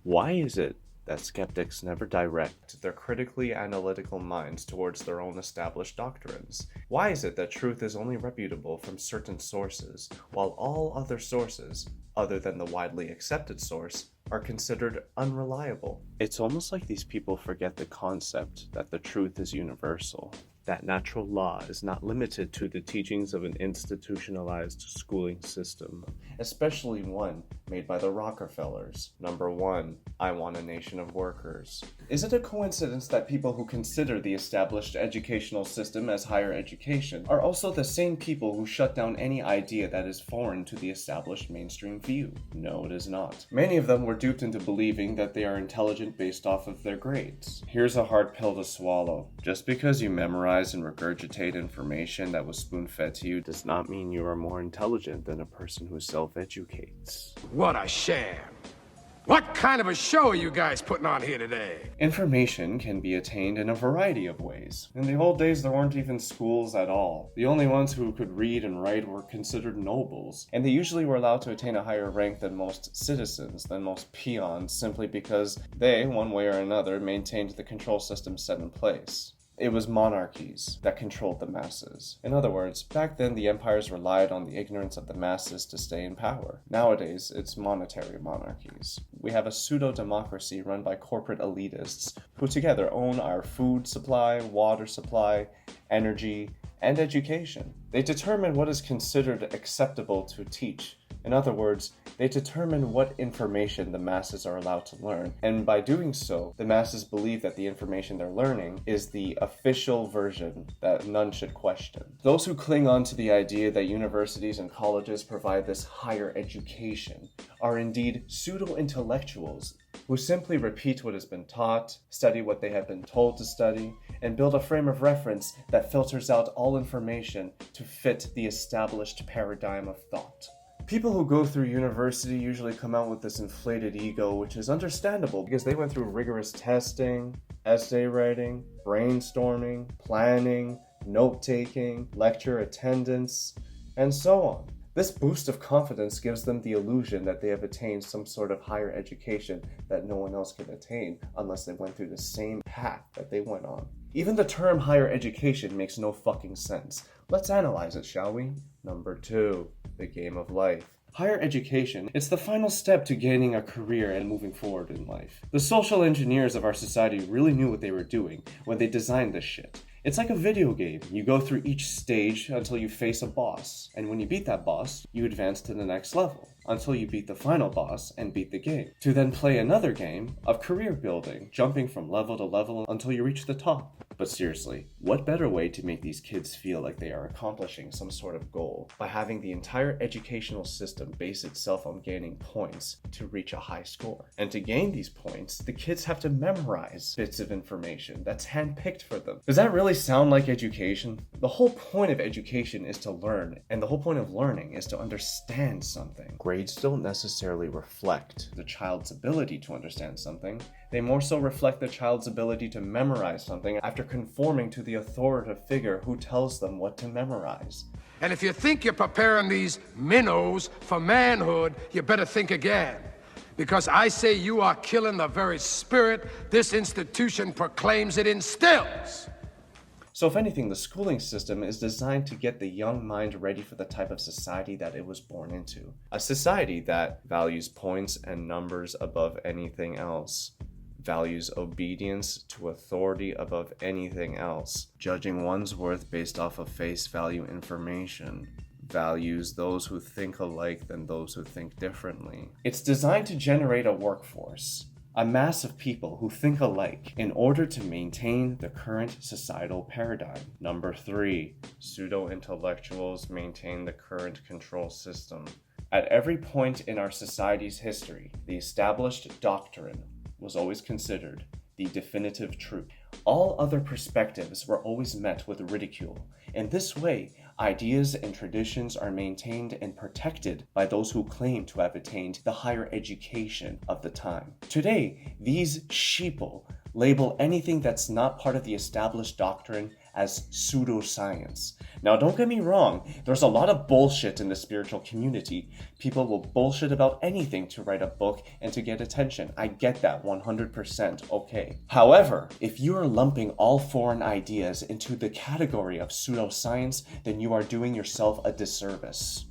Why is it that skeptics never direct their critically analytical minds towards their own established doctrines? Why is it that truth is only reputable from certain sources, while all other sources, other than the widely accepted source, are considered unreliable? It's almost like these people forget the concept that the truth is universal, that natural law is not limited to the teachings of an institutionalized schooling system, especially one made by the Rockefellers. Number 1, I want a nation of workers. Is it a coincidence that people who consider the established educational system as higher education are also the same people who shut down any idea that is foreign to the established mainstream view? No, it is not. Many of them were duped into believing that they are intelligent based off of their grades. Here's a hard pill to swallow. Just because you memorize and regurgitate information that was spoon-fed to you does not mean you are more intelligent than a person who self-educates. What a sham! What kind of a show are you guys putting on here today? Information can be attained in a variety of ways. In the old days, there weren't even schools at all. The only ones who could read and write were considered nobles, and they usually were allowed to attain a higher rank than most citizens, than most peons, simply because they, one way or another, maintained the control system set in place. It was monarchies that controlled the masses. In other words, back then the empires relied on the ignorance of the masses to stay in power. Nowadays, it's monetary monarchies. We have a pseudo-democracy run by corporate elitists who together own our food supply, water supply, energy, and education. They determine what is considered acceptable to teach. In other words, they determine what information the masses are allowed to learn, and by doing so, the masses believe that the information they're learning is the official version that none should question. Those who cling on to the idea that universities and colleges provide this higher education are indeed pseudo-intellectuals who simply repeat what has been taught, study what they have been told to study, and build a frame of reference that filters out all information to fit the established paradigm of thought. People who go through university usually come out with this inflated ego, which is understandable because they went through rigorous testing, essay writing, brainstorming, planning, note-taking, lecture attendance, and so on. This boost of confidence gives them the illusion that they have attained some sort of higher education that no one else can attain unless they went through the same path that they went on. Even the term higher education makes no fucking sense. Let's analyze it, shall we? Number 2, the game of life. Higher education, it's the final step to gaining a career and moving forward in life. The social engineers of our society really knew what they were doing when they designed this shit. It's like a video game. You go through each stage until you face a boss, and when you beat that boss, you advance to the next level, until you beat the final boss and beat the game, to then play another game of career building, jumping from level to level until you reach the top. But seriously, what better way to make these kids feel like they are accomplishing some sort of goal by having the entire educational system base itself on gaining points to reach a high score? And to gain these points, the kids have to memorize bits of information that's handpicked for them. Does that really sound like education? The whole point of education is to learn, and the whole point of learning is to understand something. Grades don't necessarily reflect the child's ability to understand something. They more so reflect the child's ability to memorize something after conforming to the authoritative figure who tells them what to memorize. And if you think you're preparing these minnows for manhood, you better think again. Because I say you are killing the very spirit this institution proclaims it instills. So if anything, the schooling system is designed to get the young mind ready for the type of society that it was born into. A society that values points and numbers above anything else, values obedience to authority above anything else, judging one's worth based off of face value information, values those who think alike than those who think differently. It's designed to generate a workforce, a mass of people who think alike in order to maintain the current societal paradigm. Number 3, pseudo-intellectuals maintain the current control system. At every point in our society's history, the established doctrine was always considered the definitive truth. All other perspectives were always met with ridicule. In this way, ideas and traditions are maintained and protected by those who claim to have attained the higher education of the time. Today, these sheeple label anything that's not part of the established doctrine as pseudoscience. Now, don't get me wrong, there's a lot of bullshit in the spiritual community. People will bullshit about anything to write a book and to get attention. I get that 100%, okay. However, if you are lumping all foreign ideas into the category of pseudoscience, then you are doing yourself a disservice.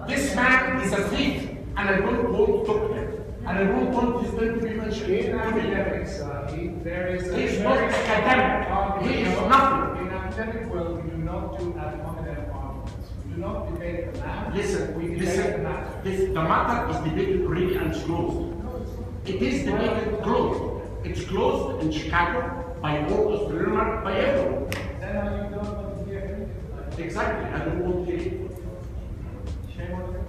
This man is a thief, and I don't want to talk to him. And I don't want his name to be mentioned. In academics, He's not academic. He is nothing. In academic world, we do not do academic arguments. We do not debate the matter. We debate the matter. The matter is debated really and it's closed. It is debated closed. It's closed in Chicago by all Australians, by everyone. Then you don't want to hear anything. Exactly. I don't want to hear it. Shame on you.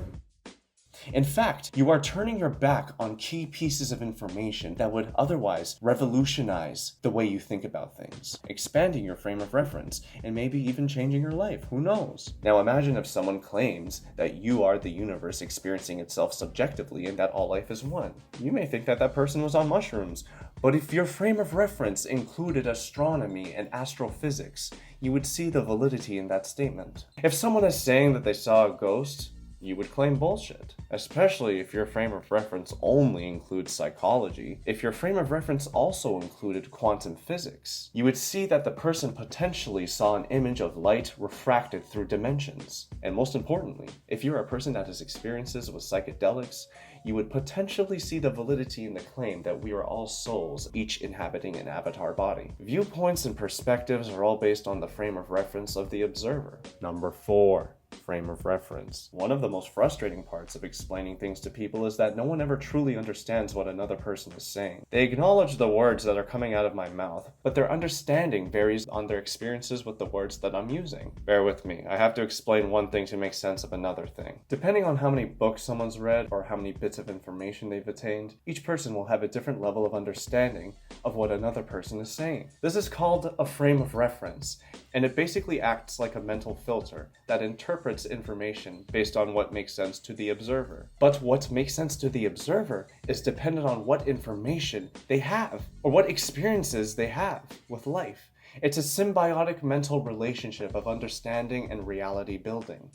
In fact, you are turning your back on key pieces of information that would otherwise revolutionize the way you think about things, expanding your frame of reference, and maybe even changing your life. Who knows? Now imagine if someone claims that you are the universe experiencing itself subjectively and that all life is one. You may think that that person was on mushrooms, but if your frame of reference included astronomy and astrophysics, you would see the validity in that statement. If someone is saying that they saw a ghost, you would claim bullshit, especially if your frame of reference only includes psychology. If your frame of reference also included quantum physics, you would see that the person potentially saw an image of light refracted through dimensions. And most importantly, if you're a person that has experiences with psychedelics, you would potentially see the validity in the claim that we are all souls, each inhabiting an avatar body. Viewpoints and perspectives are all based on the frame of reference of the observer. Number 4. Frame of reference. One of the most frustrating parts of explaining things to people is that no one ever truly understands what another person is saying. They acknowledge the words that are coming out of my mouth, but their understanding varies on their experiences with the words that I'm using. Bear with me, I have to explain one thing to make sense of another thing. Depending on how many books someone's read or how many bits of information they've attained, each person will have a different level of understanding of what another person is saying. This is called a frame of reference, and it basically acts like a mental filter that interprets information based on what makes sense to the observer. But what makes sense to the observer is dependent on what information they have or what experiences they have with life. It's a symbiotic mental relationship of understanding and reality building.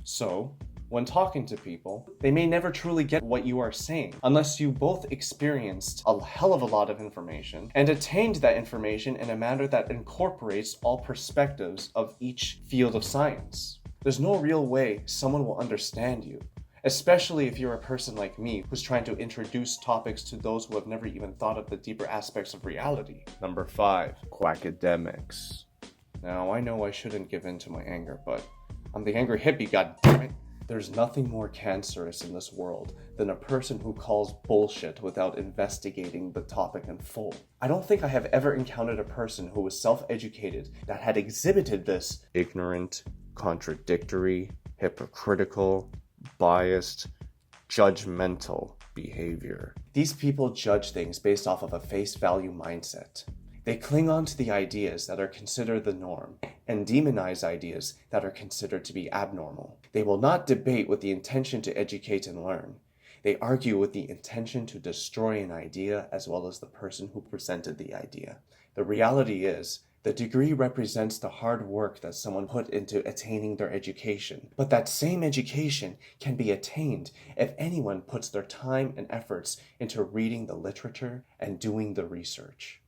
So, when talking to people, they may never truly get what you are saying unless you both experienced a hell of a lot of information and attained that information in a manner that incorporates all perspectives of each field of science. There's no real way someone will understand you, especially if you're a person like me who's trying to introduce topics to those who have never even thought of the deeper aspects of reality. Number 5, Quackademics. Now, I know I shouldn't give in to my anger, but I'm the angry hippie, goddammit. There's nothing more cancerous in this world than a person who calls bullshit without investigating the topic in full. I don't think I have ever encountered a person who was self-educated that had exhibited this ignorant, contradictory, hypocritical, biased, judgmental behavior. These people judge things based off of a face value mindset. They cling on to the ideas that are considered the norm and demonize ideas that are considered to be abnormal. They will not debate with the intention to educate and learn. They argue with the intention to destroy an idea as well as the person who presented the idea. The reality is, the degree represents the hard work that someone put into attaining their education. But that same education can be attained if anyone puts their time and efforts into reading the literature and doing the research.